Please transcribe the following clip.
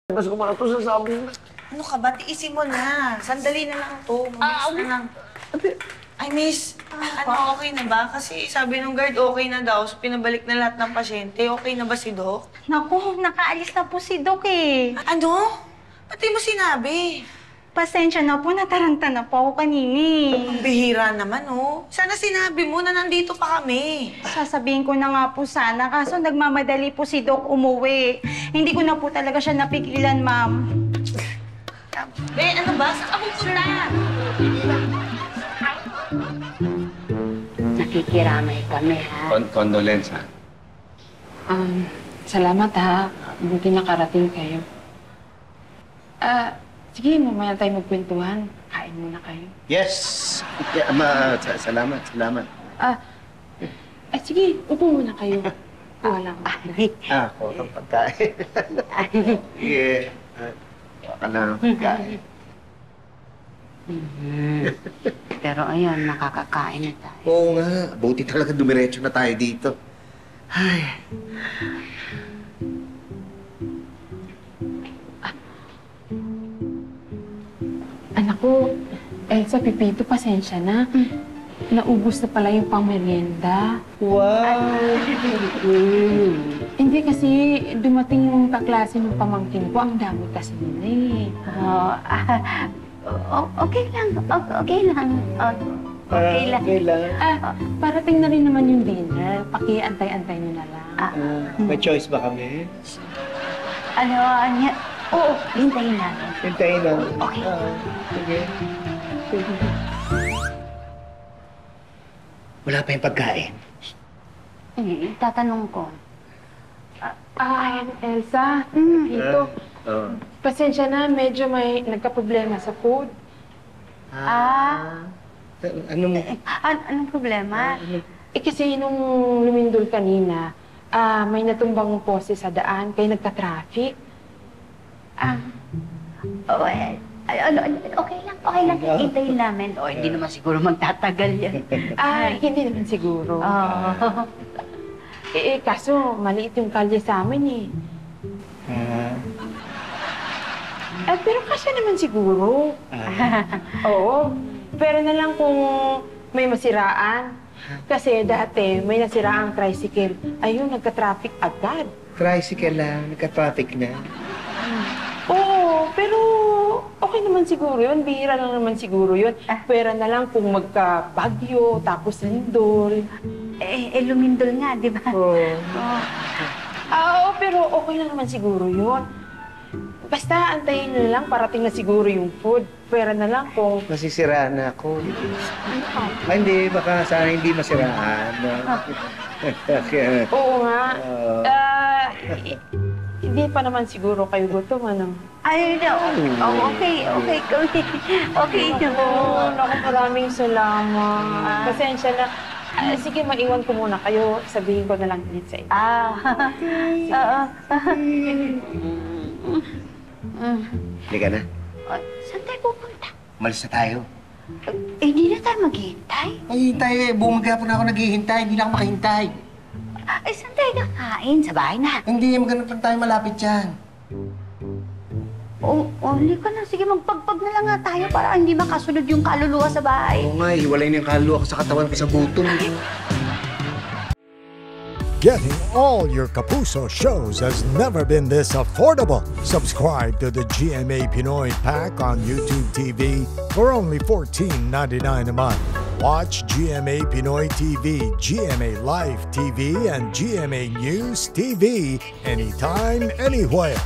Tapos kung ano to sasabi mo. Ano ka ba? Tiisin mo na. Sandali na lang to. Mamiss na lang. Ay, miss. Okay na ba? Kasi sabi ng guard, okay na daw. So, pinabalik na lahat ng pasyente. Okay na ba si Doc? Naku, nakaalis na po si Doc eh. Ano? Ba't di mo sinabi? Pasensya na po, nataranta na po ako kanini. Ang bihira naman, oh. Sana sinabi mo na nandito pa kami. Sasabihin ko na nga po sana, kaso nagmamadali po si Doc umuwi. Hindi ko na po talaga siya napigilan, ma'am. Ano ba? Saan ka pupunta? Nakikiramay kami, ha? Condolence, ha? Salamat, ha. Buti nakarating kayo. Sige, mamaya tayo magkwentuhan. Kain muna kayo. Yes! Salamat. Sige, upo muna kayo. Wala ko. Ako ang pagkain. Sige. Baka na ang pagkain. Pero ayun, nakakakain na tayo. Oo nga. Buti talaga dumiretso na tayo dito. Ay. Anak ko, Elsa, Pipito, pasensya na. Naubos na pala yung pang-merienda. Wow! Hindi kasi dumating yung kaklase ng pamangkin ko. Ang dami kasi nila eh. Okay lang. Okay lang. Okay lang. Parating na rin naman yung dinner. Pakiantay-antay nyo na lang. May choice ba kami? Oo, hintayin namin. Hintayin lang. Okay. Sige. Wala pa yung pagkain. Tatanong ko. Elsa, Pipito, pasensya na, medyo may nagka-problema sa food. Anong problema? Kasi nung lumindol kanina, may natumbang poste sa daan, kaya nagka-traffic. Okay lang. Hintayin namin. Hindi naman siguro magtatagal yan. Hindi naman siguro. Kaso maliit yung kalye sa amin eh. Pero kasya naman siguro. Oo. Pero na lang kung may masiraan. Kasi dati may nasiraang tricycle. Ayun, nagka-traffic agad. Tricycle lang. Nagka-traffic na. Oo, pero okay naman siguro yun. Bihira lang naman siguro yun. Pero na lang kung magka-bagyo, tapos lindol. Lumindol nga, di ba? Oo, pero okay lang naman siguro yun. Basta antayin nyo na lang, parating na siguro yung food. Pero na lang kung... Masisiraan na ako. Hindi, baka sana hindi masiraan. Oo nga. Hindi pa naman siguro kayo gutom, ano? Okay. Naku, maraming salamat. Pasensya na. Sige, maiwan ko muna kayo. Sabihin ko na lang ulit sa inyo. Halika na. Saan tayo pupunta? Umalis na tayo. Hindi na tayo maghihintay. Ay, hintay eh. Buong maghapon ako naghihintay. Hindi na ako makahintay. Saan tayo kakain? Sa bahay na. Hindi, maghanap lang tayo malapit dyan. Halika na. Sige, magpagpag na lang nga tayo para hindi makasunod yung kaluluwa sa bahay. Oo nga, hiwalay na yung kaluluwa ko sa katawan ko sa gutom. Getting all your Kapuso shows has never been this affordable. Subscribe to the GMA Pinoy Pack on YouTube TV for only $14.99 a month. Watch GMA Pinoy TV, GMA Live TV, and GMA News TV anytime, anywhere.